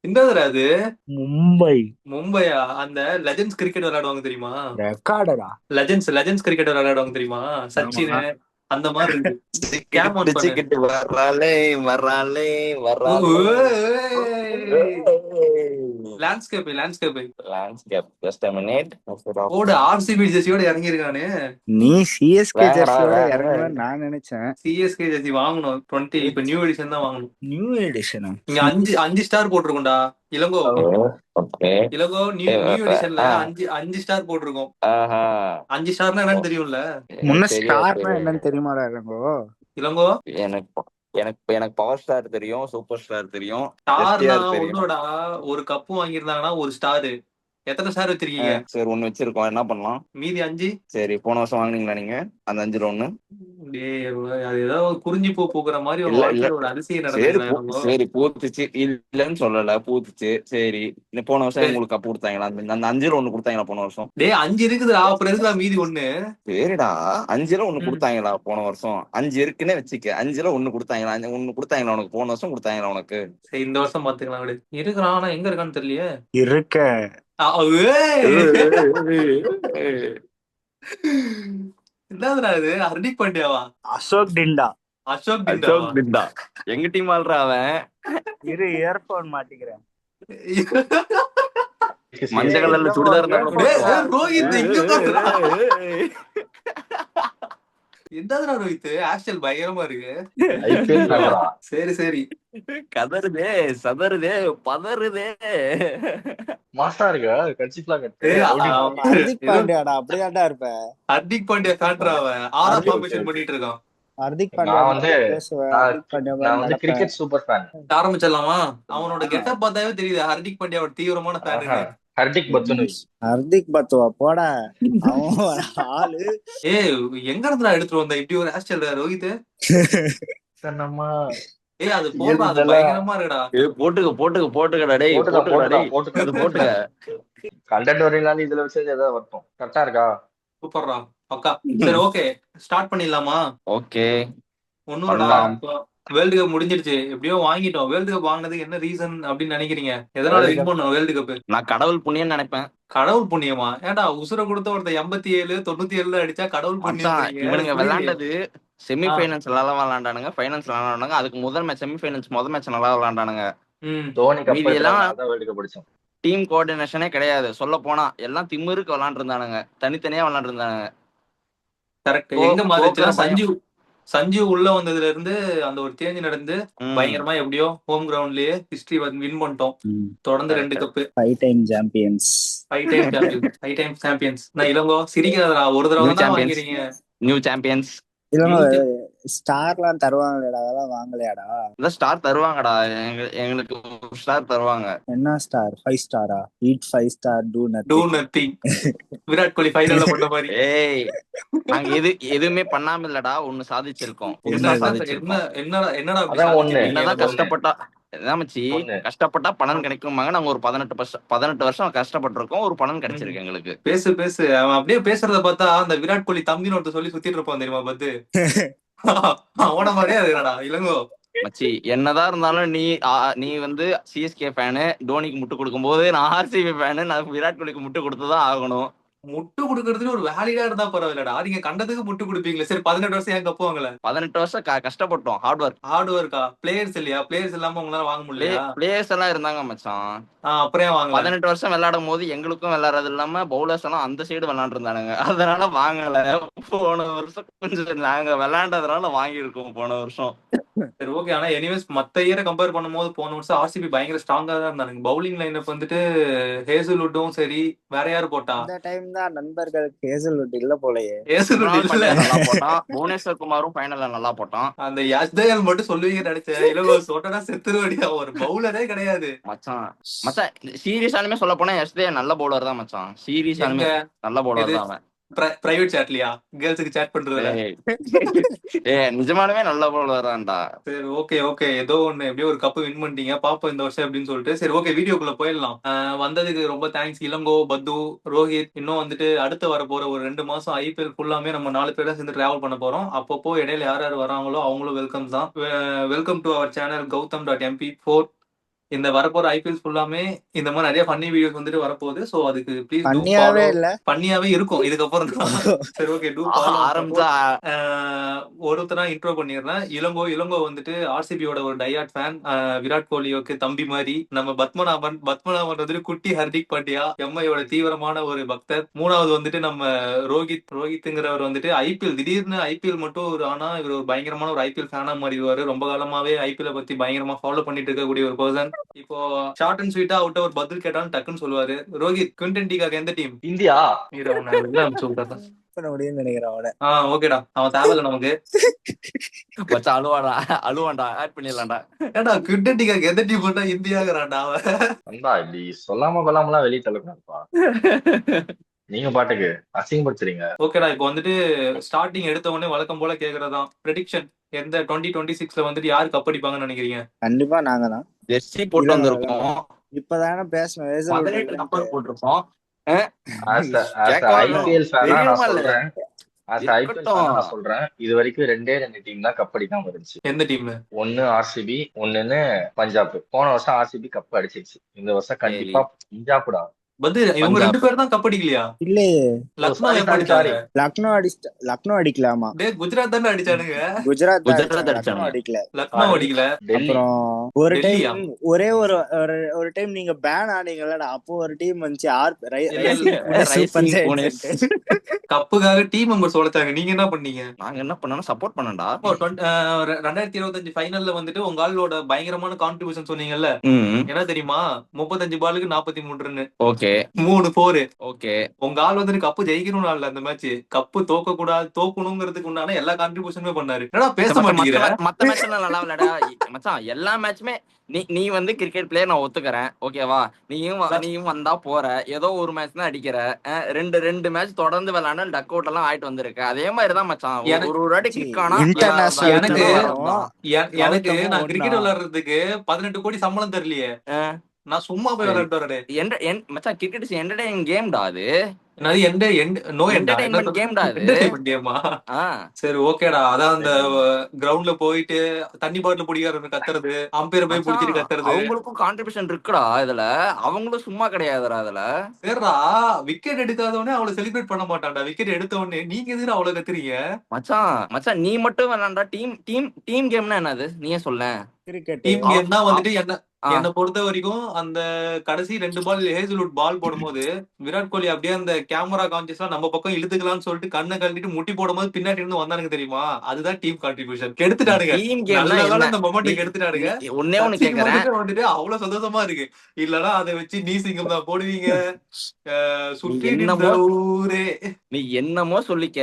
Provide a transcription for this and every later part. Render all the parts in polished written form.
என்னதுடா அது? மும்பை மும்பையா? அந்த லெஜண்ட்ஸ் கிரிக்கெட் விளையாடுவாங்க தெரியுமா? ரெக்கார்டரா. லெஜண்ட்ஸ் கிரிக்கெட் விளையாடுவாங்க தெரியுமா? சச்சின் ஆமா. அந்த மாதிரி இருக்கு. சிக்கிட்டு கேம் ஆன் பண்ணு. சிக்கிட்டு வர்றாளே வர்றாளே வர்றாளே. Landscape landscape. Landscape just a minute. ஓடு ஆர்சிபி ஜெர்சியோட இறங்கியிருக்கானு. நீ சிஎஸ்கே வேங்கடா ஜெர்சியோட வேங்க. இறங்குவேன்னு நான் நினைச்சேன். சிஎஸ்கே ஜெர்சி வாங்கணும் 20. இப்ப நியூ எடிஷன் தான் வாங்கணும். நியூ எடிஷனா? இங்க அஞ்சு அஞ்சு ஸ்டார் போட்டிருக்கோம்டா. Elango. Okay. Elango new new எடிஷன்ல அஞ்சு அஞ்சு ஸ்டார் போட்டிருக்கோம். ஆஹா. 5 ஸ்டார்னா என்னன்னு தெரியும்ல? முன்ன தெரியாது. ஸ்டார்னா என்னன்னு தெரியுமாடா இளங்கோ? இளங்கோ. எனக்கு எனக்கு எனக்கு பவர் ஸ்டார் தெரியும், சூப்பர் ஸ்டார் தெரியும், ஸ்டார்னா எஸ்டிஆர் தெரியும். ஒன்னோடா. ஒரு கப்பு வாங்கியிருந்தாங்கன்னா ஒரு ஸ்டாரு. எத்தனை ஸ்டார் வச்சிருக்கீங்க? சரி, ஒண்ணு வச்சிருக்கோம், என்ன பண்ணலாம்? மீதி 5. சரி, போன வருஷம் வாங்குனீங்களா நீங்க அந்த 5ல ஒண்ணு? டேய், அது ஏதோ குறிஞ்சி பூ பூக்குற மாதிரி உங்க இல்ல இல்ல. வாழ்க்கையில ஒரு அதிசயம் சரி நடந்திருக்குடா இளங்கோ. சரி, பூத்துச்சு, இல்லன்னு சொல்லல, பூத்துச்சு. சரி, போன வருஷம் உங்களுக்கு கப்பு கொடுத்தாங்களா? அந்த 5ல ஒண்ணு கொடுத்தாங்களா போன வருஷம்? டேய் 5 இருக்குதுடா, அப்புறம் இருக்குடா மீதி 1. சரிடா, 5ல ஒண்ணு கொடுத்தாங்களா போன வருஷம்? 5 இருக்குன்னே வச்சுக்க, 5ல ஒண்ணு கொடுத்தாங்களா? ஒண்ணு கொடுத்தாங்களா உனக்கு போன வருஷம்? கொடுத்தாங்களா உனக்கு? சரி, இந்த வருஷம் பாத்துக்கலாம் விடு. இருக்கிறான், ஆனா எங்க இருக்கான்னு தெரியலையே. இருக்க. என்னதுடா இது? ஹர்திக் பாண்டியாவா? அசோக் டிண்டா. அசோக் டிண்டாவா? அசோக் திண்டா. எங்க டீம் ஆள்றா அவன்? இரு, இயர்போன் மாட்டிக்கிறேன். மஞ்சள் ஏய், கலர்ல இளங்கோ சுடிதார் இருந்தா கூட டேய், இயர்போன்டா. போட்டுருவான். ரோஹித் இங்க பாருடா. என்னதுடா ரோஹித், ஆஸ்டல் பயங்கரமா இருக்கு. ஐபிஎல் தான்டா. சரி சரி. கதறுதே, சதறுதே, பதறுதே. மாசா இருக்கா கட்சிக்கலாம் கட்டு ஏய், ரவுடி அப்ப மாதிரி. ஹர்திக் ஏதோ பாண்டியாடா, அப்படிதான்டா இருப்ப. ஹர்திக் பாண்டியா காட்டுறா அவன். ஆறா ஹர்திக் ஃபார்மேஷன் பண்ணிட்டு இருக்கான். ஹர்திக் பாண்டியா நான் வந்து மாதிரி பேசுவேன், நான் ஹர்திக் பாண்டியா நான் மாதிரி வந்து நடப்பேன். Cricket super fan. ஆரம்பிச்சிடலாமா? அவனோட கெட்டப் பார்த்தாவே தெரியுது ஹர்திக் பாண்டியாவோட தீவிரமான ஃபேனுன்னு. ஹர்திக் பத்துனு. ஹர்திக் பத்துவா போடா. அவன் ஒரு ஆளு. ஏய், எங்க இருந்துடா எடுத்துட்டு வந்த இப்படி ஒரு ஆஸ்டல் ரோஹித்? நம்ம ஏய், அது போடுறா, அது இதெல்லாம் பயங்கரமா இருக்குடா. போட்டுக்கடா டேய், போட்டுக்கடா டேய், அது போட்டுக்க. கண்டென்ட் வரையினாலும் இதுல வச்சு ஏதாவது வரட்டும். கரெக்டா இருக்கா? சூப்பர்ரா. பக்கா. சரி, ஓகே. ஸ்டார்ட் பண்ணிடலாமா? ஓகே, ஒண்ணும் இல்லடா. பண்ணலாம். வேர்ல்டு கப் முடிஞ்சிருச்சு, எப்படியோ வாங்கிட்டோம். வேர்ல்டு கப் வாங்கினதுக்கு என்ன ரீசன் அப்படின்னு நினைக்கிறீங்க? எதனால வேர்ல்டு வின் கப் பண்ணோம் வேர்ல்டு கப்? நான் கடவுள் புண்ணியம்னு நினைப்பேன். கடவுள் புண்ணியமா? ஏன்டா உசுர கொடுத்த ஒருத்தன் 87 97 அடிச்சா கடவுள் மச்சான், புண்ணியம்ன்றீங்க? இவனுங்க புரியலையே. விளையாண்டது செமி ஃபைனல்ஸ் நல்லா விளையாண்டானுங்க, ஃபைனல்ஸ் நல்லா விளையாண்டானுங்க. அதுக்கு முதல் மேட்ச் செமி ஃபைனல்ஸ் முதல் மேட்ச் நல்லா விளையாண்டானுங்க. ம். தோனி கப் மீதி எல்லாம் எடுத்துறாங்க, அதான் வேர்ல்டு கப் படிச்சோம். டீம் கோஆர்டினேஷனே கிடையாது. சொல்ல போனா எல்லாம் திமிருக்கு விளையாண்டுருந்தானுங்க, தனித்தனியா விளையாண்டுருந்தானுங்க. கரெக்ட். எங்க தோக்குற மாறிச்சுன்னா பயம். சஞ்சீவ் உள்ள வந்ததுல இருந்து அந்த ஒரு சேஞ்ச் நடந்து ம். பயங்கரமா எப்படியோ ஹோம் கிரவுண்ட்லயே ஹிஸ்டரி வின் பண்ணிட்டோம். தொடர்ந்து 2 cup. 5 time champions. 5 time champions. நான் இளங்கோ சிரிக்காதடா, ஒரு நியூ தடவை தான் சாம்பியன்ஸ், வாங்கிறீங்க. New champions. இல்லங்க, நியூ ஸ்டார்லாம் தருவாங்களேடா, அதெல்லாம் வாங்கலையாடா? இந்த ஸ்டார் தருவாங்கடா, எங்களுக்கு ஸ்டார் தருவாங்க. என்ன ஸ்டார்? 5 ஸ்டாரா? Eat 5 star, do do nothing. Nothing. Virat Kohli ஃபைனல்ல பண்ண மாதிரி. ஏய், நாங்க எதுவுமே பண்ணாம இல்லடா, ஒண்ணு சாதிச்சிருக்கோம், புதுசா என்ன சாதிச்சிருக்கோம். என்னடா அப்படி அதான் ஒண்ணு. சாதிச்சிருக்கீங்க? என்னதான் எனக்கு ஒண்ணு. கஷ்டப்பட்டா என்ன மச்சி, ஒண்ணு கஷ்டப்பட்டா பலன் கிடைக்குமாங்க. நாங்க ஒரு 18 வருஷம் கஷ்டப்பட்டிருக்கோம், ஒரு பலன் கிடைச்சிருக்கு எங்களுக்கு. பேசு பேசு. அவன் அப்படியே பேசுறத பார்த்தா அந்த விராட் கோலி தம்பின்னு ஒருத்தர் சொல்லி சுத்திட்டு இருப்பான் தெரியுமா பார்த்து. அவன மாதிரியே இருக்குடா இளங்கோ. மச்சி, என்னதான் இருந்தாலும் நீ வந்து சிஎஸ்கே ஃபேனு, டோனிக்கு முட்டு கொடுக்கும் போது நான் ஆர்சிபி ஃபேனு, நான் விராட் கோலிக்கு முட்டு கொடுத்துதான் ஆகணும். முட்டு கொடுக்கறதுல ஒரு வேலிடா இருந்தா பரவாயில்லடா. நீங்க கண்டதுக்கு முட்டு கொடுப்பீங்களே. சரி, 18 வருஷம் ஏன் கப்பு வாங்கல? 18 வருஷம் கஷ்டப்பட்டோம், ஹார்ட் ஒர்க். ஹார்ட் ஒர்க்கா? பிளேயர்ஸ் இல்லையா? பிளேயர்ஸ் இல்லாம உங்களால வாங்க முடியலையா? பிளேயர்ஸ் எல்லாம் இருந்தாங்க மச்சான். அப்புறம் ஏன் வாங்கல? 18 வருஷம் விளையாடும் போது எங்களுக்கும் விளையாடுறது இல்லாம பவுலர்ஸ் எல்லாம் அந்த சைடு விளையாண்டு இருந்தானுங்க, அதனால வாங்கல. போன வருஷம் கொஞ்சம் நாங்க விளையாண்டதுனால வாங்கியிருக்கோம் போன வருஷம். சரி, ஓகே. ஆனா எனிவேஸ் மத்த இயரை கம்பேர் பண்ணும்போது போன வருஷம் ஆர்சிபி பயங்கர ஸ்ட்ராங்கா தான் இருந்தானுங்க. பவுலிங் லைனப் வந்துட்டு ஹேசல்வுட்டும் சரி. வேற யாரு போட்டா? இந்த டைம் தான் நண்பர்களுக்கு ஹேசல்வுட் இல்ல போலயே. ஹேசல்வுட் இல்ல. நல்லா போட்டான், புவனேஸ்வர் குமாரும் ஃபைனல்ல நல்லா போட்டான். அந்த யாஸ்தயால் மட்டும் சொல்லுவீங்க நினைச்சேன். இளவோ சொன்னா செத்துருவடியா, ஒரு பவுலரே கிடையாது. மச்சான் மச்சான், சீரியஸானுமே சொல்ல போனா எஸ்தே நல்ல பவுலர் தான் மச்சான், சீரியஸானுமே நல்ல பவுலர் தான் அவன். பிரைவேட் சாட்லயா? கேர்ள்ஸுக்கு சாட் பண்றதுல? நிஜமாலுமே நல்ல பவுலர் தான்டா. சரி, ஓகே ஓகே. ஏதோ ஒண்ணு எப்படியோ ஒரு கப்பு வின் பண்ணிட்டீங்க. பாப்போம் இந்த வருஷம் அப்படின்னு சொல்லிட்டு. சரி, ஓகே, வீடியோக்குள்ள போயிடலாம். வந்ததுக்கு ரொம்ப தேங்க்ஸ் இளங்கோ, பத்து, ரோஹித். இன்னும் வந்துட்டு அடுத்து வர போற ஒரு 2 மாசம் ஐபிஎல் ஃபுல்லாமே நம்ம 4 பேரும் சேர்ந்து டிராவல் பண்ண போறோம். அப்பப்போ இடையில யார் யார் வராங்களோ அவங்களும் வெல்கம் தான். Welcome to our channel Gautam.mp4. இந்த வரப்போற ஐபிஎல் ஃபுல்லாமே இந்த மாதிரி நிறைய ஃபன்னி வீடியோஸ் வந்துட்டு வரப்போகுது. ஸோ அதுக்கு ப்ளீஸ் டூ பண்ணியாவே ஃபாலோ. இல்ல. பண்ணியாவே இருக்கும் இதுக்கப்புறம் தான். சரி ஓகே, டூ ஃபாலோ. ஆரம்பிச்சா ஒருத்தரா இன்ட்ரோ பண்ணிடுறேன். இளங்கோ வந்துட்டு ஆர்சிபியோட ஒரு டையாட் ஃபேன். விராட் கோலியோக்கு தம்பி மாதிரி. நம்ம பத்மநாபன் வந்துட்டு குட்டி ஹர்திக் பாண்டியா எம்ஐயோட தீவிரமான ஒரு பக்தர். மூணாவது வந்துட்டு நம்ம ரோஹித்ங்கிறவர் வந்துட்டு ஐபிஎல் திடீர்னு ஐபிஎல் மட்டும் ஆனா இவர் ஒரு பயங்கரமான ஒரு ஐபிஎல் ஃபேனா மாறிடுவாரு. ரொம்ப காலமாவே ஐபிஎல் பத்தி பயங்கரமா ஃபாலோ பண்ணிட்டு இருக்கக்கூடிய ஒரு பர்சன். இப்போ ஷார்ட் அண்ட் ஸ்வீட்டா அவட்ட ஒரு பதில் கேட்டாலும் டக்குன்னு சொல்லுவாரு. ரோஹித் குவிண்டன் டிகாக் எந்த டீம்? இந்தியா. பண்ண முடியும்னு நினைக்கிறேன் அவனை. ஓகேடா, அவன் தேவையில்ல நமக்கு. மச்சான் அழுவான்டா ஆட் பண்ணிடலாம்டா. ஏடா குவிண்டன் டிகாக் எந்த டீம் போட்டா இந்தியாங்கிறான்டா அவன். நண்பா இப்படி சொல்லாம கொள்ளாமலாம் வெளியே தள்ளக்கூடாதுப்பா. நீங்க பாட்டுக்கு அசிங்கப்படுத்துறீங்க. ஓகேடா, இப்போ வந்துட்டு ஸ்டார்டிங் எடுத்த உடனே வழக்கம் போல கேக்குறதான் ப்ரெடிக்ஷன். எந்த 2026 வந்துட்டு யாரு கப்படிப்பாங்கன்னு நினைக்கிறீங்க? கண்டிப்பா நாங்க தான். ஜெர்சி போட்டு வந்திருக்கோம். இப்பதானே பேசணும். 18 நம்பர் போட்டிருப்போம். As a IPL fan ஆ நான் சொல்றேன். As a IPL fan ஆ நான் சொல்றேன். இது வரைக்கும் 2 டீம் தான் கப் அடிக்காம இருந்துச்சு. எந்த டீம்? ஒன்னு ஆர்சிபி, ஒன்னு பஞ்சாப். போன வருஷம் ஆர்சிபி கப் அடிச்சிருச்சு. இந்த வருஷம் கண்டிப்பா பஞ்சாப்டா. இவங்க 2 பேரும் தான் கப் அடிக்கலையா? இல்லையே, லக்னோ எப்ப அடிச்சாங்க? லக்னோ அடிக்கலாமா? குஜராத் தானே அடிச்சானுங்க. குஜராத் அடிச்சாங்க. அடிக்கல. லக்னோ அடிக்கல. அப்புறம் ஒரு டெல்லியா? டைம் ஒரே ஒரு டைம் நீங்க பேன் ஆனீங்கல்லடா, அப்போ ஒரு டீம் வந்துச்சு. கப்புக்காக டீம் மெம்பர்ஸ் உழைச்சாங்க. நீங்க என்ன பண்ணீங்க? நாங்க என்ன பண்ணோம், சப்போர்ட் பண்ணண்டா. 2025 ஃபைனல்ல வந்துட்டு உங்க ஆளோட பயங்கரமான கான்ட்ரிபியூஷன் சொன்னீங்கல்ல, என்ன தெரியுமா? 35 பாலுக்கு 43 ரன். ஓகே 3 4. ஓகே. உங்க ஆள் வந்துட்டு கப்பு ஜெயிக்கணும் இல்ல, அந்த மேட்ச் கப்பு தோக்க கூடாது, தோக்கணுங்கிறதுக்கு உண்டான எல்லா கான்ட்ரிபியூஷனுமே பண்ணாரு. என்னடா பேச மாட்டேங்கிற? மத்த மேட்ச் எல்லாம் நல்லா விளையாடா மச்சான். எல்லா மேட்சுமே நீ வந்து கிரிக்கெட் பிளேயர், நான் ஒத்துக்கறேன். ஓகேவா? நீயும் வந்தா போற, ஏதோ ஒரு மேட்ச் தான் அடிக்கிற. ரெண்டு மேட்ச் தொடர்ந்து விளையாண்டா டக் அவுட் எல்லாம் ஆயிட்டு வந்திருக்கு. அதே மாதிரிதான் மச்சான். ஒரு வாட்டி கிக் ஆனா எனக்கு நான் கிரிக்கெட் விளையாடுறதுக்கு 18 கோடி சம்பளம் தரலையே. நான் சும்மா போய் விளையாட்டு வரேன் மச்சான். கிரிக்கெட் இஸ் என்டர்டெய்னிங் கேம்டா அது. சரி ஓகேடா, அதான் அந்த கிரவுண்ட்ல போயிட்டு தண்ணி பாட்டில் பிடிக்காரு கத்துறது, அம்பையர் போய் பிடிச்சிட்டு கத்துறது. அவங்களுக்கும் கான்ட்ரிபியூஷன் இருக்குடா இதுல. அவங்களும் சும்மா கிடையாதுடா அதுல. சரிடா, விக்கெட் எடுக்காதவனே அவ்வளவு செலிப்ரேட் பண்ண மாட்டான்டா. விக்கெட் எடுத்த உடனே நீங்க எதுக்கு அவ்வளவு கத்துறீங்க? மச்சான் நீ மட்டும் விளையாண்டா. டீம் கேம்னா என்னது நீயே சொல்ல. டீம் கேம்னா வந்துட்டு என்ன பொறுத்த வரைக்கும் அந்த கடைசி 2 பால் ஹேசல்வுட் பால் போடும்போது விராட் கோலி அப்படியே அந்த கேமரா கான்சியஸ்லாம் நம்ம பக்கம் இழுத்துக்கலாம்னு சொல்லிட்டு கண்ணை கழட்டிட்டு முட்டி போடும்போது பின்னாடி இருந்து வந்தானுங்க தெரியுமா? அதுதான் டீம் கான்ட்ரிபியூஷன். கெடுத்துட்டானுங்க. அந்த மொமெண்ட் கெடுத்துட்டானுங்க. ஒண்ணே ஒண்ணு கேக்குறேன், வந்துட்டு அவ்வளவு சந்தோஷமா இருக்கு. இல்லன்னா அதை வச்சு நீ சிங்கம் தான் போடுவீங்க. நீ என்னமோ சொல்லிக்க.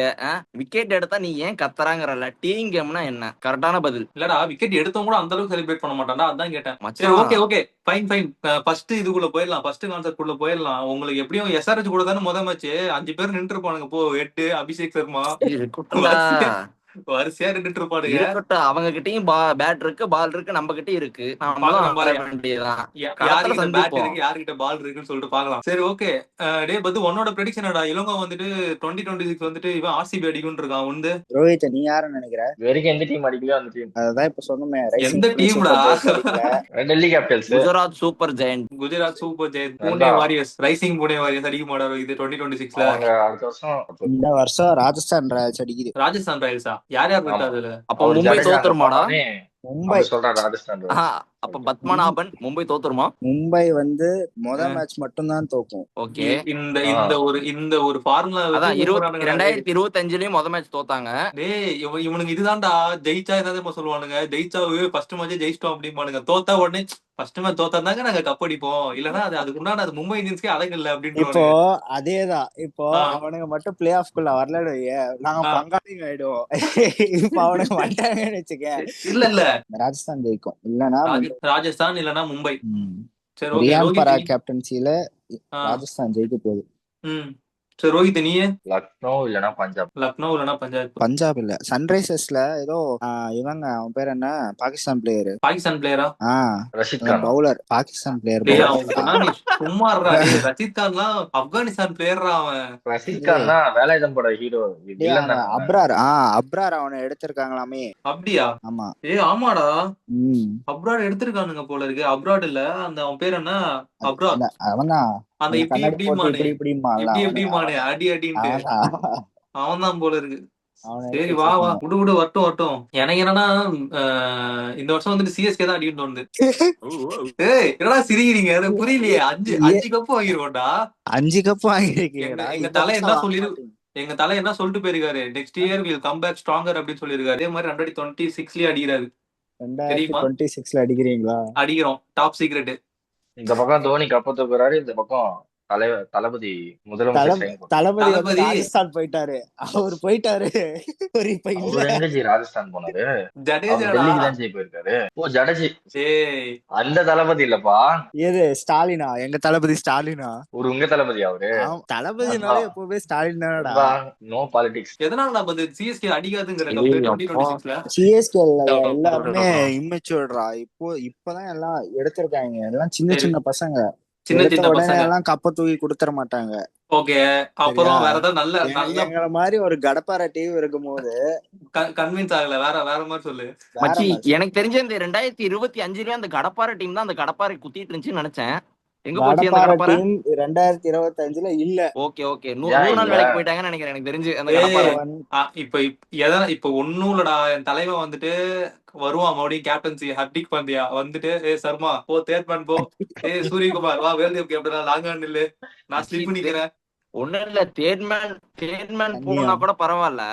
விக்கெட் எடுத்தா நீ ஏன் கத்துறாங்கறல. டீம் கேம்னா என்ன? கரெக்டான பதில். இல்லடா, விக்கெட் எடுத்தவங்க கூட அந்த அளவுக்கு செலிப்ரேட் பண்ண மாட்டான்டா. அதான் கேட்டேன். Okay fine. ஃபர்ஸ்ட் இதுக்குள்ள போயிடலாம். ஃபர்ஸ்ட் கான்செப்ட் குள்ள போயிடலாம். உங்களுக்கு எப்படியும் எஸ்ஆர்எச் கூட தானே முத மேட்ச் 5 பேர் நின்று இருப்பானுங்க. போ 8 அபிஷேக் சர்மா வரிசையா நின்றுட்டு இருப்பானுங்க. அவங்க கிட்டயும் பேட் இருக்கு, பால் இருக்கு, நம்ம கிட்ட இருக்கு. யாருக்கிட்ட பால் இருக்குன்னு சொல்லிட்டு பாக்கலாம். சரி ஓகே டே பத்து, உன்னோட ப்ரெடிக்ஷன் இளங்கோ வந்துட்டு 2026 வந்துட்டு இவன் ஆர்சிபி அடிக்கும்னு இருக்கான். வந்து ரோஹித் நீ யாருன்னு நினைக்கிற? வரைக்கும் எந்த டீம் அடிக்கலையோ அந்த டீம். அதான் இப்ப சொன்னமே. எந்த டீம்டா? Delhi Capitals. Gujarat Super Giant. Pune Warriors. Rising Pune Warriors அடிக்க மாட்டாரு இது 2026ல. அடுத்த வருஷம் இந்த வருஷம் ராஜஸ்தான் ராயல்ஸ் அடிக்குது. ராஜஸ்தான் ராயல்ஸா? யார் இருக்கா அதுல? அப்ப மும்பை தோத்துருமாடா? மும்பை சொல்றேன் ராஜஸ்தான். அப்ப பத்மநாபன் மும்பை தோத்துருமா? மும்பை வந்து முதல் மேட்ச் மட்டும் தான் தோக்கும். ஓகே. இந்த ஒரு ஃபார்முலா அதான் 2025லயும் முதல் மேட்ச் தோத்தாங்க. டேய் இவனுக்கு இதுதான்டா ஜெயிச்சா ஏதாவது சொல்லுவானுங்க. ஜெயிச்சாவே ஃபர்ஸ்ட் மேட்ச் ஜெயிச்சிட்டோம் அப்படிமானுங்க. தோத்தா உடனே ஃபர்ஸ்ட் மேட்ச் தோத்தாங்க நாங்க கப் அடிப்போம். இல்லன்னா அதுக்கு முன்னாடி அது மும்பை இந்தியன்ஸ்க்கே அழகில்ல அப்படின்னு. இப்போ அதேதான். இப்போ அவனுங்க மட்டும் பிளே ஆஃப் குள்ள வரலடுவே, நாங்க பங்காளிங்க ஆயிடுவோம். இப்ப அவனுக்கு வந்துட்டாங்கன்னு வச்சுக்க. இல்ல ராஜஸ்தான் ஜெயிக்கும். இல்லன்னா ராஜஸ்தான் இல்லன்னா மும்பை. ரியான் பராக் கேப்டன்சில ராஜஸ்தான் ஜெயிக்க போகுது. சரி ரோஹித் நீயே? லக்னோ இல்லனா பஞ்சாப். லக்னோ இல்லைன்னா பஞ்சாப். பஞ்சாப் இல்ல, சன்ரைசர்ஸ்ல ஏதோ இவங்க அவன் பேர் என்ன, பாகிஸ்தான் பிளேயரு. பாகிஸ்தான் பிளேயரா? ரஷித் கானா. பவுலர், பாகிஸ்தான் பிளேயர் டேய் பவுலர். அவனுக்கு நீ சும்மா இருடா. டேய் ரஷித் கான்லாம் ஆப்கானிஸ்தான் பிளேயர்ரா அவன். ரஷித் கான்னா வேலாயுதம் பட ஹீரோ வில்லன் தானே அவன். அப்ரார் அப்ரார் அவனை எடுத்திருக்காங்களாமே. அப்படியா? ஆமா. ஆமாடா, ம் அப்ராட் எடுத்திருக்கானுங்க போல இருக்கு. அப்ராட் இல்ல, அந்த அவன் பேர் என்ன, அப்ராட். இல்ல, அவன்தான் அந்த இப்படி கண்ணாடி இப்படி போட்டு மானே, இப்படி இப்படிமான்ல இப்படி அவனு. எப்படி மானே அடி அடின்ட்டு அவன்தான் அவன் தான் போல இருக்கு. அவனை சரி எடுத்து வா வா, வச்சிருக்காங்க. விடு விடு, வரட்டும் வரட்டும். எனக்கு என்னன்னா இந்த வருஷம் வந்துட்டு சிஎஸ்கே தான் அடிக்கணும் தோணுது. ஏய் என்னடா சிரிக்கிறீங்க, எனக்கு புரியலையே. அஞ்சு ஏ, 5 கப்பு வாங்கிருக்கோம்டா. 5 கப்பு எங்க வாங்கிருக்கீங்கடா, எங்க இந்த தலை வருஷம் என்ன வாங்க சொல்லிரு மாட்டீங்க. எங்க தலை என்ன சொல்லிட்டு போயிருக்காரு, next year will come back stronger அப்படின்னு சொல்லியிருக்காரு. அதே மாதிரி 2026லயே அடிக்கிறாரு. தெரியுமா? 2026ல அடிக்கிறீங்களா? அடிக்கிறோம், டாப் சீக்ரெட். இந்த பக்கம் தோனி கப்ப தூக்குறாரு, இந்த பக்கம் தளபதி முதலமைச்சர் சைன் போட்டாரு. தளபதி வந்து தளபதி ராஜஸ்தான் போயிட்டாரு. அவர் போயிட்டாரு. அவர் இப்ப இல்ல. அவர் எங்க ஜி ராஜஸ்தான் போனாரு? அவர் ஜடேஜாடா. டெல்லிக்கு தான் ஜி போயிருக்காரு. ஓ ஜடேஜி, ஏய் அந்த தளபதி இல்லப்பா. எது ஸ்டாலினா? எங்க தளபதி ஸ்டாலினா? உங்க தளபதி அவரு. தளபதினாலே எப்பவுமே ஸ்டாலின் தானடா. No politics. எதனால நம்ம சிஎஸ்கே அடிக்காதுங்கிற கப்பு 2026ல? சிஎஸ்கே எல்லாருமே இம்மெச்சூர்டா. இப்பதான் எல்லாம் எடுத்திருக்காங்க, எல்லாம் சின்ன சரி, சின்ன பசங்க. சின்ன எடுத்த சின்ன உடனே பசங்க. எல்லாம் கப்ப தூக்கி கொடுத்துட மாட்டாங்க. ஓகே, சரியா? அப்புறம் வேற ஏதாவது நல்ல நல்ல எங்களை மாதிரி ஒரு கடப்பார டீம் இருக்கும் போது கன்வின்ஸ் ஆகல. வேற வேற மாதிரி சொல்லு. வேற மச்சி மாதிரி எனக்கு தெரிஞ்ச இந்த 2025 அந்த கடப்பாறை டீம் தான் அந்த கடப்பாறை குத்திட்டு இருந்துச்சுன்னு நினைச்சேன். எங்க போச்சு அந்த கடப்பார கடப்பாறை? டீம் 2025ல இல்ல. ஓகே ஓகே, ஏன் 100 நாள் இல்ல? வேலைக்கு போயிட்டாங்கன்னு நினைக்கிறேன் எனக்கு தெரிஞ்சு அந்த ஏய் கடப்பாறை. இப்ப ஒன்னும் இல்லடா. என் தலைவன் வந்துட்டு வருவான் மறுபடியும் கேப்டன்சி. ஹர்திக் பாண்டியா வந்துட்டு, சர்மா போ தேர்ட் போ. சூரியகுமார் வா வேர்ல்டு கப் கேப்டனா லாங் நில்லு, நான் மச்சி ஸ்லிப் நிக்கிறேன். ஒண்ணும் இல்ல, தேர்ட்மேன் போனா கூட பரவாயில்ல,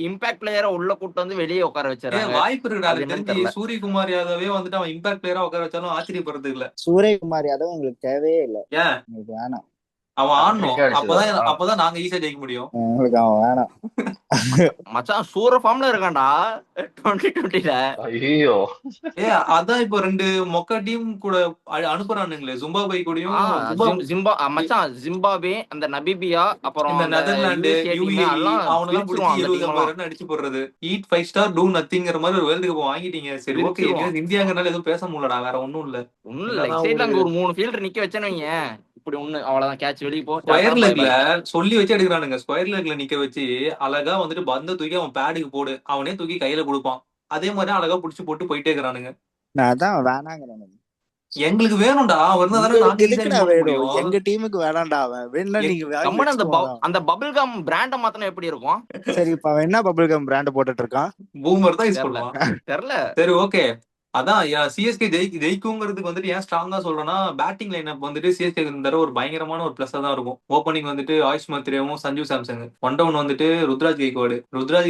இம்பாக்ட் பிளேயரை உள்ள கூட்டு வந்து வெளியே உட்கார வச்சிடறாங்க. வாய்ப்பு இருக்குடா. அது எனக்கு என்னன்னு தெரிஞ்சு தெரியல. சூரியகுமார் யாதவே வந்துட்டு அவன் இம்பாக்ட் பிளேயரா உட்கார வச்சாலும் ஆச்சரியப்படுறதுக்கு இல்ல. சூரியகுமார் யாதவ் உங்களுக்கு தேவையே இல்ல. ஏன்? உங்களுக்கு வேணாம். அவன் ஆடணும். அமெரிக்கா அடிச்சதா? அப்பதான் நாங்க ஈஸியா ஜெயிக்க முடியும். உங்களுக்கு அவன் வேணாம். மச்சான் சூர ஃபார்ம்ல இருக்கான்டா 2020ல. ஐயோ, அதான் இப்போ 2 மொக்க டீம் கூட அனுப்புறானுங்களே, ஜிம்பாப்வே கூடயும் மச்சான் ஜிம்பாப்வே, அந்த நபிபியா, அப்புறம் இந்த அந்த நெதர்லாந்து, USA team UAE எல்லாம் அவனெல்லாம் பிடிச்சி பிரிச்சிருவான் அந்த 70-80 டீம் எல்லாம். ரன் அடிச்சு போடுறது. ஈட் 5 ஸ்டார் டூ நத்திங்கிற மாதிரி ஒரு வேர்ல்டு கப் வாங்கிட்டீங்க. சரி ஓகே, பிரிச்சிருவான். இந்தியாங்கனால எதுவும் பேச முடியலடா, வேற ஒண்ணும் இல்ல. ஒண்ணும் இல்ல, என்னதான் சைட்ல ஒரு அங்க ஒரு 3 ஃபீல்டர் நிக்க வச்சேன்னு வைங்க, இப்படி ஒண்ணு அவ்வளவுதான், கேட்ச் வெளியே போ, ஸ்கொயர் bye லெக்ல bye. சொல்லி வச்சு எடுக்கிறானுங்க. ஸ்கொயர் லெக்ல நிக்க வச்சு அழகா வந்துட்டு பந்த தூக்கி அவன் பேடுக்கு போடு, அவனே தூக்கி கையில கொடுப்பான். அதே மாதிரி அழகா புடிச்சு போட்டு போயிட்டே இருக்கிறானுங்க. நான் அதான் வேணாங்கிறேன். எங்களுக்கு வேணும்டா, அவன் இருந்தா தானே நாங்க ஈஸியா எதுக்குடா பண்ண வேணும்? முடியும். எங்க டீமுக்கு வேணாம்டா அவன். வேணா நீங்க வாங்கி கம்மன் வச்சுக்கோங்க தான். அந்த பபிள் கம் பிராண்ட மாத்தினா எப்படி இருக்கும் சரி, இப்ப அவன் என்ன பபிள் கம் பிராண்ட் போட்டுட்டு இருக்கான்? பூமர் தான் யூஸ் தெரியல பண்ணுவான். தெரியல. சரி ஓகே. அதான் சிஎஸ்கே ஜெயிக்குங்கிறதுக்கு வந்துட்டு ஏன் ஸ்ட்ராங்கா சொல்றேன்னா, பேட்டிங் லைனப் வந்துட்டு சிஎஸ்கே இந்த தடவை ஒரு பயங்கரமான ஒரு பிளஸ்ஸா தான் இருக்கும். ஓப்பனிங் வந்துட்டு ஆயுஷ் மத்ரேவும் சஞ்சு சாம்சங். ஒன் டவுன் வந்துட்டு ருத்ராஜ்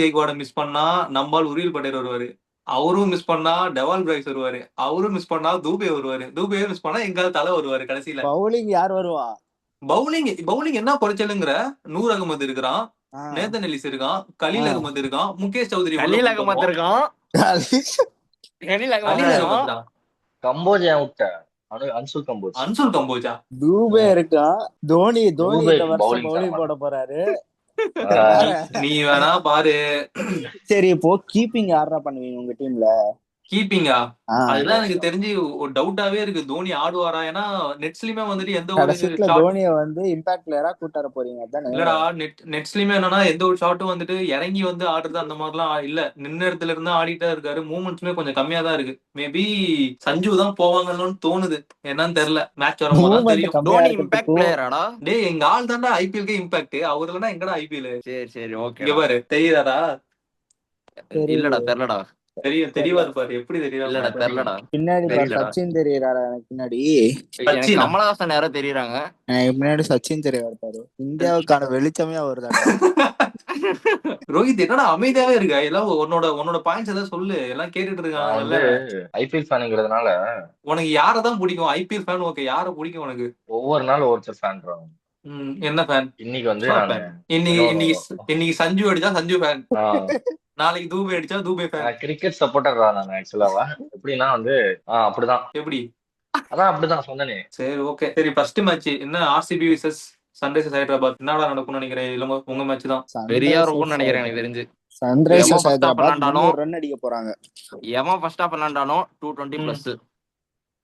கெய்க்வாட மிஸ் பண்ணா நம்மால் உரியல் பட்டேல் வருவாரு. அவரும் மிஸ் பண்ணா டெவால் பிரைஸ் வருவாரு. அவரும் மிஸ் பண்ணா தூபே வருவாரு. தூபே மிஸ் பண்ணா எங்காவது தலை வருவாரு கடைசியில. பவுலிங் யார் வருவா? பவுலிங் என்ன குறைச்சலுங்கிற? நூர் அகமது இருக்கிறான், நேத்தன் எலிஸ் இருக்கான், கலீல் அகமது இருக்கான், முகேஷ் சௌத்ரி கலீல் அகமது இருக்கான். கம்போஜ் ஏன் விட்ட? அன்சுல் கம்போஜா, தூபே இருக்கா, தோனி தூபே இந்த வருஷம் bowling பவுலிங் சாமான். போட போறாரு. நீ வேணா பாரு. சரி, இப்போ கீப்பிங் யாரா பண்ணுவீங்க உங்க டீம்ல? கீப்பிங்கா? அதுதான் எனக்கு தெரிஞ்சு ஒரு டவுட்டாவே இருக்கு. தோனி ஆடுவாரா? ஏன்னா நெட்ஸ்லயுமே வந்துட்டு எந்த ஒரு கடைசில தோனியை வந்து இம்பாக்ட் பிளேயரா கூட்டார போறீங்க அதானே? இல்லடா, நெட்ஸ்லயுமே என்னன்னா எந்த ஒரு ஷாட்டும் வந்துட்டு இறங்கி வந்து ஆடுறது அந்த மாதிரிலாம் இல்ல. நின்ன இடத்துல இருந்து ஆடிட்டா இருக்காரு. மூவ்மெண்ட்ஸுமே கொஞ்சம் கம்மியா தான் இருக்கு. மேபி சஞ்சு தான் போவாங்கன்னு தோணுது. என்னன்னு தெரியல, மேட்ச் வரும்போது தெரியும். தோனி இம்பாக்ட் பிளேயராடா? டேய் எங்க ஆள் தான்டா ஐபிஎல்கே இம்பாக்ட். அவர் இல்லனா எங்கடா ஐபிஎல்? சரி சரி ஓகே. இங்க பாரு, தெரியுதாடா? இல்லடா தெரியலடா. தெரியவா இருப்பாரு. எப்படி தெரியல? இல்லடா தெரியலடா. பின்னாடி சச்சின் தெரியுறாரா? எனக்கு பின்னாடி கமலஹாசன் யாரோ தெரியுறாங்க. முன்னாடி சச்சின் தெரிய இருப்பாரு. இந்தியாவுக்கான வெளிச்சமே அவர் தான். ரோஹித் என்னடா அமைதியாவே இருக்கா? எல்லாம் உன்னோட பாயிண்ட்ஸ் ஏதாவது சொல்லு. எல்லாம் கேட்டுட்டு இருக்காங்க. ஐபிஎல் ஃபேனுங்கிறதுனால உனக்கு யாரதான் பிடிக்கும்? ஐபிஎல் ஃபேன் ஓகே, யார பிடிக்கும் உனக்கு? ஒவ்வொரு நாள் ஒருத்தர் ஃபேன். என்ன ஃபேன்? இன்னைக்கு வந்து இன்னைக்கு சஞ்சு அடிச்சா சஞ்சு ஃபேன், நாளைக்கு தூபே அடிச்சா தூபே ஃபேன். கிரிக்கெட் சப்போர்ட்டர் தான் நான் ஆக்சுவலாவா. எப்படின்னா வந்து அப்படிதான். எப்படி? அதான் அப்படிதான் சொன்னனே. சரி ஓகே. சரி ஃபர்ஸ்ட் மேட்ச் என்ன? ஆர்சிபி விசஸ் சன்ரைசர்ஸ் ஹைதராபாத் என்னடா நடக்கும்னு நினைக்கிறேன். இல்ல உங்க மேட்ச் தான். வெறியா இருக்கும்னு நினைக்கிறேன் எனக்கு தெரிஞ்சு. சன்ரைசர்ஸ் எவன் first half ஹைதராபாத் விளையாண்டாலும் 300 ரன் அடிக்க போறாங்க. எவன் ஃபர்ஸ்ட் ஹாஃப் விளையாண்டாலும் 220 ம். பிளஸ்.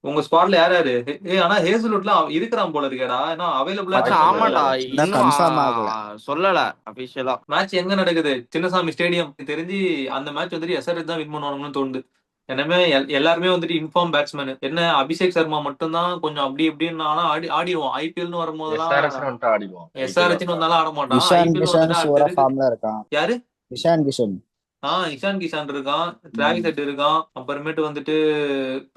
உங்க ஸ்குவாட்ல யார் யாரு? ஆனா ஹேசல்வுட்லாம் இருக்கிறான் போல இருக்கேடா. ஏன்னா அவைலபிளா மச்சான் வாய்ப்பு ஆமாண்டா, இல்ல. இன்னும் இன்னும் கன்ஃபார்ம் ஆகல. சொல்லல அபிஷியலா. மேட்ச் எங்க நடக்குது? சின்னசாமி ஸ்டேடியம். எனக்கு தெரிஞ்சு அந்த மேட்ச் வந்துட்டு எஸ்ஆர்எச் தான் வின் பண்ணுவாங்கன்னு தோணுது. எனவே எல்லாருமே வந்துட்டு இன்ஃபார்ம் பேட்ஸ்மேன். என்ன அபிஷேக் சர்மா மட்டும்தான் கொஞ்சம் அப்படி இப்படின்னு ஆனா ஆடிடுவான். ஐபிஎல்னு வரும்போதெல்லாம் SRH வந்துட்டு ஆடிடுவோம். எஸ்ஆர்எச்னு வந்தாலும் ஆட மாட்டான். இஷான் ஐபிஎல் கிஷன் வந்துட்டு சூப்பரா அடுத்த ஃபார்ம்ல இருக்கான். யாரு? இஷான் கிஷன், இஷான் கிஷான் இருக்கான், டிராவிஸ் ஹெட் இருக்கான், அப்புறமேட்டு வந்துட்டு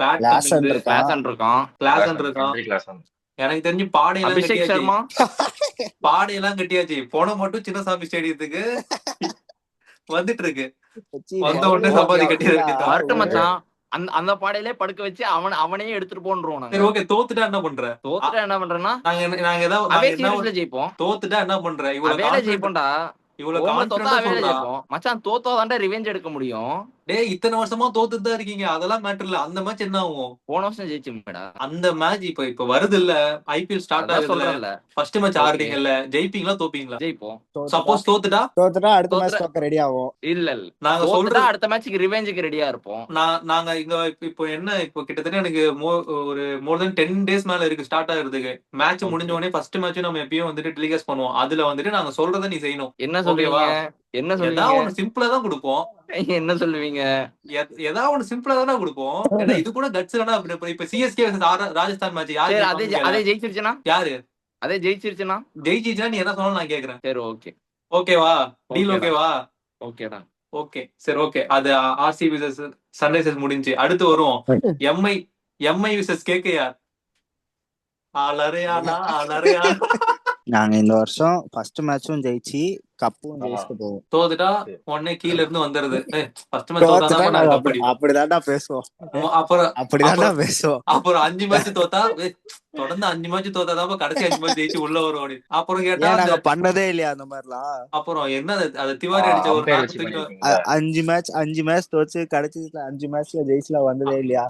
பேட் கிளாசன் கமிங்ஸ், இருக்கான். கிளாசன் இருக்கான். கிளாசன் இருக்கான். Henry Klaasen. எனக்கு தெரிஞ்சு பாடையெல்லாம் அபிஷேக் கட்டியாச்சு. சர்மா பாடையெல்லாம் கட்டியாச்சு. போன மட்டும் சின்னசாமி ஸ்டேடியத்துக்கு வந்துட்டு இருக்கு. வச்சு வந்த பவுல் உடனே ஓகே சம்பாதி கட்டிட ஓகேடா. வேண்டியதுதான். வரட்டும் மச்சான். அந்த பாடையிலே படுக்க வச்சு அவனே எடுத்துட்டு போன்றோம் நாங்க. சரி ஓகே, தோத்துட்டா என்ன பண்ற? தோத்துட்டா என்ன பண்றேன்னா நாங்க அவே என்ன சீரிஸ்ல ஜெயிப்போம். தோத்துட்டா என்ன பண்ற? இவ்வளவு அவேல கான்பிடன்ட் ஜெயிப்போம்டா. இவ்வளவு ஹோம்ல தோத்தா கான்பிடன்டா அவேல சொல்றா. ஜெயிப்போம் மச்சான். தோத்தாதான்டா ரிவெஞ்ச் எடுக்க முடியும். டேய் இத்தனை வருஷமா தோத்துட்டு தான் இருக்கீங்க. அதெல்லாம் மேட்டர் இல்ல. அந்த மேட்ச் என்ன ஆகும்? போன வருஷம் ஜெயிச்சோம்டா. அந்த மேட்ச் இப்ப வருது இல்ல, ஐபிஎல் ஸ்டார்ட் அதான் ஆகுதுல, சொல்றேன்ல. ஃபர்ஸ்ட் மேட்ச் ஓகே ஆடுறீங்கல்ல, ஜெயிப்பீங்களா தோப்பீங்களா? ஜெயிப்போம். சப்போஸ் தோத்துட்டா தோத்துட்டா அடுத்த மேட்ச் தோத்துட்டா தோக்க ரெடி ஆகும். இல்ல நாங்க தோத்துட்டா சொல்றது அடுத்த மேட்ச்க்கு ரிவெஞ்சுக்கு ரெடியா இருப்போம். நாங்க இங்க இப்போ என்ன, இப்போ கிட்டத்தட்ட எனக்கு ஒரு மோர் தென் 10 டேஸ் மேல இருக்கு ஸ்டார்ட் ஆகுறதுக்கு. மேட்ச் முடிஞ்ச ஓகே உடனே ஃபர்ஸ்ட் மேட்ச் நம்ம எப்பயும் வந்துட்டு டெலிகாஸ்ட் பண்ணுவோம். அதுல வந்துட்டு நாங்க சொல்றதை நீ செய்யணும். என்ன ஓகேவா? சொல்லுவீங்க? என்ன ஏதாவது சொல்லுவீங்க? ஒண்ணு சிம்பிளா தான் கொடுப்போம். என்ன சொல்லுவீங்க? ஏதாவது ஒண்ணு சிம்பிளா தானே கொடுப்போம். ஏன்னா இது கூட கட்ஸ் இல்லனா இப்ப சிஎஸ்கே ராஜஸ்தான் மேட்ச் யாரு சரி ஜெயிப்பாங்கன்னு அதே கேளு. ஜெயிச்சிருச்சுனா? யாரு அதே ஜெயிச்சிருச்சுனா? ஜெயிச்சிச்சா நீ என்ன சொன்னாலும் நான் கேக்குறேன். சரி ஓகே. ஓகேவா? டீல் ஓகேடா. ஓகேவா? ஓகேடா. ஓகே சரி ஓகே. அது ஆர்சி விசஸ் சன்ரைசர்ஸ் முடிஞ்சு அடுத்து வரும் எம்ஐ எம்ஐ விசஸ் கேகேஆர். அலறையானா அலறையா. நாங்க இந்த வருஷம் ஃபர்ஸ்ட் மேட்சும் ஜெயிச்சு கப்பும் ஜெயிச்சுட்டு போவோம். தோத்துட்டா உடனே கீழ இருந்து வந்துருது. ஃபர்ஸ்ட் மேட்ச் தோத்துட்டா தோத்தாதான் நாங்க நாங்க அப்படி கப்படி. அப்படிதான்டா பேசுவோம். அப்புறம் அப்படிதான்டா அப்புறம் பேசுவோம். அப்புறம் 5 மேட்ச் தோத்தா தொடர்ந்து 5 மேட்ச் தோத்தாதான் கடைசி 5 மேட்ச் ஜெயிச்சு உள்ள வரும் அப்படி. அப்புறம் கேட்டா ஏன் அந்த நாங்க பண்ணதே இல்லையா அந்த மாதிரிலாம்? அப்புறம் என்ன அது திவாரி அடிச்ச ஒரு அம்பையர் நாக்கு வச்சு தூக்கி பண்ணிருக்கீங்களா? 5 மேட்ச் தோச்சு கடைசில 5 மேட்ச்ல ஜெயிச்சுல வந்ததே இல்லையா?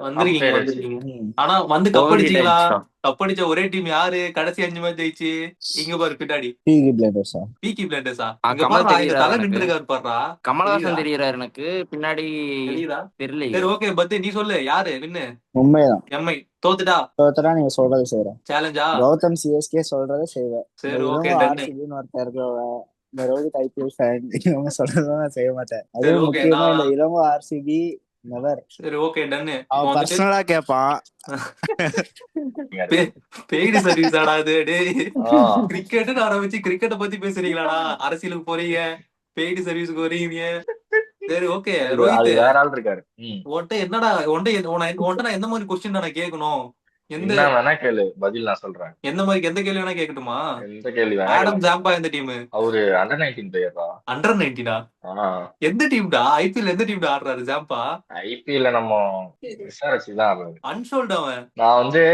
வந்திருக்கீங்க அம்பையர் வந்திருக்கீங்க. ம். ஆனா வந்து கப்படிச்சீங்களா? ஓடிடுச்சா? கப்படிச்ச ஒரே டீம் யாரு? கடைசி 5 மேட்ச் ஜெயிச்சு இங்க பாரு பின்னாடி பீகி பிளேண்டர்ஸா? பீக்கி பிளேண்டர்ஸா. இங்க கமல் பாரு இங்க தெரியுறாரு தலை எனக்கு. நின்று இருக்காரு பாருடா. கமலஹாசன் தெரியுதா? தெரியுறாரு எனக்கு. பின்னாடி தெரியுதா? தெரியலையே. சரி ஓகே பத்து நீ சொல்லு யாரு வின்னு? உண்மைதான். எம்ஐ தோத்துட்டா தோத்தரா நீங்க சொல்றதை செய்யறேன். சேலஞ்சா? கௌதம் சிஎஸ்கே சொல்றதை செய்வேன். இந்த சரி ஓகே இவங்க டன்னு. ஆர்சிபின்னு ஒருத்தர் இருக்கவங்க, இந்த ரோஹித் ஐபிஎல் ஃபேன், இவங்க சொல்றதும் நான் செய்ய மாட்டேன். சரி அதுவும் ஓகே முக்கியமா இந்த இளங்கோ ஆர்சிபி நெவர். சரி ஓகே டன்னு. இப்போ அவன் வந்துட்டு பர்சனலா கேட்பான். பெய்டு சர்வீஸ் ஆடா இது. டேய் ஆஹ் கிரிக்கெட் ஆரம்பிச்சு கிரிக்கெட்டை பத்தி பேசுறீங்களாடா? அரசியலுக்கு போறீங்க, பெய்டு சர்வீஸ்க்கு வரீங்க. சரி ஓகே அது ரோஹித், வேற ஆள் இருக்காரு. உன்கிட்ட என்னடா உன்கிட்ட நான் எந்த மாதிரி கொஸ்டின் நான் கேட்கணும்? எந்த என்ன வேணா கேளு, பதில் நான் சொல்றேன். எந்த மாதிரி எந்த கேள்வி வேணா கேட்கட்டுமா? எந்த கேள்வி வேணா ஆடம் கேளுங்க. ஜாம்பா எந்த டீம்? அவரு அண்டர் 19 பிளேயரா? அண்டர் 19 எந்த டீம்டா? ஐபிஎல் எந்த டீம்டா ஆடுறாரு ஜாம்பா? ஐபிஎல்ல நம்ம விசாரிச்சு தான் ஆடுறாரு. அன்சோல்ட் அவன். நான் வந்து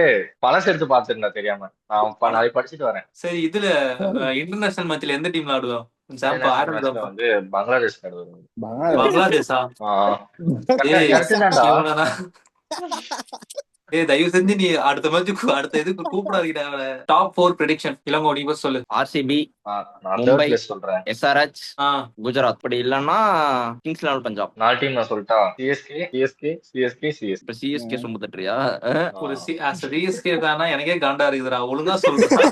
பழசு எடுத்து பாத்துருந்தேன் தெரியாம. நான் நாளைக்கு படிச்சுட்டு வரேன். சரி இதுல இன்டர்நேஷனல் மேட்ச்ல எந்த டீம்ல ஆடுவான் ஜாம்பா? ஆடம் மேட்ச்ல ஜாம்பா வந்து பங்களாதேஷ் ஆடுவாரு. பங்களாதேஷா? ஏய் கரெக்டுதான்டா. இவனா? ஏய் தயவு செஞ்சு நீ அடுத்த மேட்ச் அடுத்த இதுக்கு கூப்பிடாதீங்கடா அவனை. டாப் 4 ப்ரெடிக்ஷன் இளங்கோ நீ first சொல்லு. ஆர்சிபி, நான் மும்பை, தேர்ட் பிளேஸ் சொல்றேன். எஸ்ஆர்எச், ஆ குஜராத். அப்படி இல்லன்னா கிங்ஸ் லெவல் பஞ்சாப். 4 டீம் நான் சொல்லிட்டா. சிஎஸ்கே. இப்ப சிஎஸ்கே சொம்பு தட்டுறியா? ஒரு சிஎஸ்கே ஃபேனா எனக்கே காண்டா இருக்குதுடா. ஒழுங்கா சொல்றா.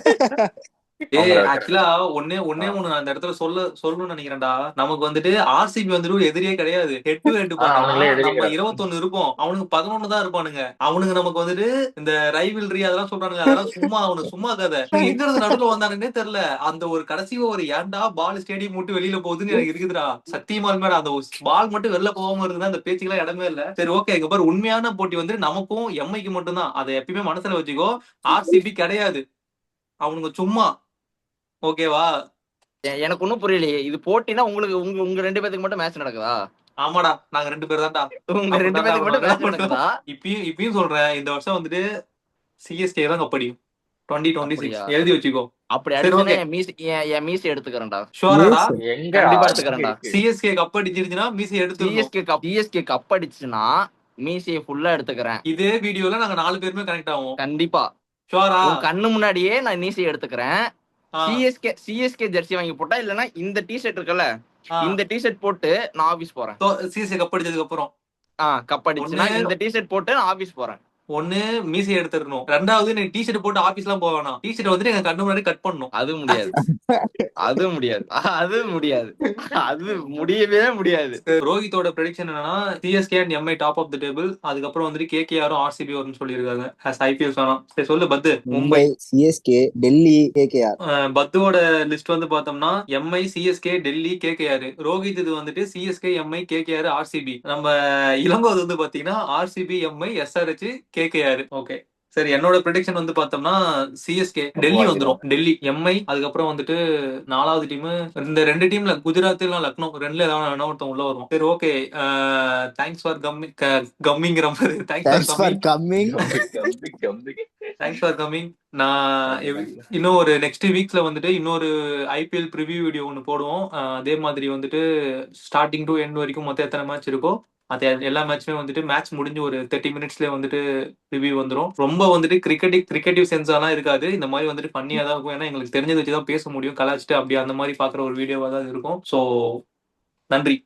ஏய் ஆக்சுவலா ஒண்ணே ஒண்ணு நான் இந்த இடத்துல சொல்லணும்னு நினைக்கிறேன்டா. நமக்கு வந்துட்டு ஆர்சிபி வந்துட்டு ஒரு எதிரியே கிடையாது. ஹெட் டு ஹெட் பார்த்தா அவனுங்களே எதிரி நம்ம கிடையாது. 21 இருப்போம், அவனுக்கு 11 தான் இருப்பானுங்க. அவனுங்க நமக்கு வந்துட்டு இந்த ரைவல்ரி அதெல்லாம் சொல்றானுங்க, அதெல்லாம் சும்மா கதை. எங்க இருந்து நடுவுல வந்தானுன்னே தெரியல. அந்த ஒரு கடைசி ஒரு ஏன்டா பால் ஸ்டேடியம் விட்டு வெளியில போகுதுன்னு எனக்கு இருக்குதுடா. சத்தியமா மேல அந்த பால் மட்டும் வெளில போகாம இருக்குதா அந்த பேச்சுக்கெல்லாம் இடமே இல்ல. சரி ஓகே இங்க பாரு, உண்மையான போட்டி வந்து நமக்கும் எம்ஐக்கு மட்டும் தான். அதை எப்பயுமே மனசுல வச்சுக்கோ. ஆர்சிபி கிடையாது, அவனுங்க சும்மா. ஓகேவா? எனக்கு ஒண்ணும் புரியலையே. இது போட்டினா உங்களுக்கு உங்க 2 பேத்துக்கு மட்டும் மேட்ச் நடக்குதா? ஆமாடா நாங்க 2 பேர் தான்டா. உங்க 2 பேத்துக்கு மட்டும் மேட்ச் நடக்குதா? இப்பயும் சொல்றேன், இந்த வருஷம் வந்துட்டு சிஎஸ்கே தான் கப்படியும் 2026 அப்படியா? எழுதி வச்சுக்கோ. அப்படி சரி அடிச்சுனா ஓகே என் மீசி எடுத்துக்கிறேன்டா. ஷுவராடா? எங்க கண்டிப்பா எங்க எடுத்துக்கிறேன்டா. இருக்கு? சிஎஸ்கே கப் அடிச்சிருச்சுன்னா மீசி எடுத்துக்கணும். சிஎஸ்கே கப் அடிச்சுன்னா மீசியை ஃபுல்லா எடுத்துக்கிறேன். இதே வீடியோல நாங்க 4 பேருமே கனெக்ட் ஆகும். கண்டிப்பா ஷுவரா? உன் கண்ணு முன்னாடியே நான் நீசி எடுத்துக்கிறேன். சிஎஸ்கே ஜெர்சி வாங்கி போட்டா, இல்லன்னா இந்த டிஷர்ட் இருக்குல்ல, இந்த டிஷர்ட் போட்டு நான் ஆபீஸ் போறேன். சிஎஸ்கே கப் அடிச்சதுக்கு அப்புறம் கப் அடிச்சுன்னா இந்த டிஷர்ட் போட்டு நான் ஆபீஸ் போறேன். ஒண்ணு மீசை எடுத்துடணும், ரெண்டாவது நீ டிஷர்ட் போட்டு ஆபீஸ் எல்லாம் போக வேணாம், டிஷர்ட் வந்துட்டு எங்க கண்ணு முன்னாடி கட் பண்ணணும். அது முடியாது, அது முடியாது, அது முடியாது, அது முடியவே முடியாது. ரோஹித்தோட ப்ரெடிக்ஷன் என்னன்னா CSK and MI top of the table, அதுக்கப்புறம் வந்துட்டு கேகேஆரும் ஆர்சிபி வரும்னு சொல்லியிருக்காங்க. ஐபிஎல் வேணாம். சரி சொல்லு பத்து. Mumbai, CSK, Delhi, KKR. பத்துவோட லிஸ்ட் வந்து பார்த்தோம்னா MI, CSK, Delhi, KKR. Rohit இது வந்துட்டு சிஎஸ்கே, எம்ஐ, கேகேஆர், ஆர்சிபி. நம்ம இளங்கோ வந்து பாத்தீங்கன்னா RCB, Mi, SRH, KKR. Okay சரி, என்னோட ப்ரெடிக்ஷன் வந்து பார்த்தோம்னா சிஎஸ்கே, டெல்லி வந்துரும். டெல்லி, எம்ஐ, அதுக்கப்புறம் வந்துட்டு 4வது டீம் இந்த 2 டீம்ல குஜராத் இல்ல லக்னோ ரெண்டுல ஏதாவது ஒருத்தன் உள்ள வரும். சரி ஓகே, தேங்க்ஸ் ஃபார் கம்மிங்கிற மாதிரி. Thanks for coming. Thanks for coming. நான் இன்னும் ஒரு நெக்ஸ்ட் வீக்ஸ்ல வந்துட்டு இன்னொரு ஐபிஎல் ப்ரிவியூ வீடியோ ஒன்று போடுவோம். அதே மாதிரி வந்துட்டு ஸ்டார்டிங் டு எண்ட் வரைக்கும் மொத்தம் எத்தனை மேட்ச் இருக்கோ அது எல்லா மேட்சுமே வந்துட்டு மேட்ச் முடிஞ்சு ஒரு 30 மினிட்ஸ்ல வந்துட்டு ரிவ்யூ வந்துடும். ரொம்ப வந்துட்டு கிரிக்கெட்டிவ் சென்ஸாலாம் இருக்காது. இந்த மாதிரி வந்துட்டு ஃபன்னியா தான் இருக்கும். ஏன்னா எங்களுக்கு தெரிஞ்சதை வச்சு தான் பேச முடியும், கலாச்சிட்டு அப்படி அந்த மாதிரி பாக்குற ஒரு வீடியோவா தான் இருக்கும். ஸோ நன்றி.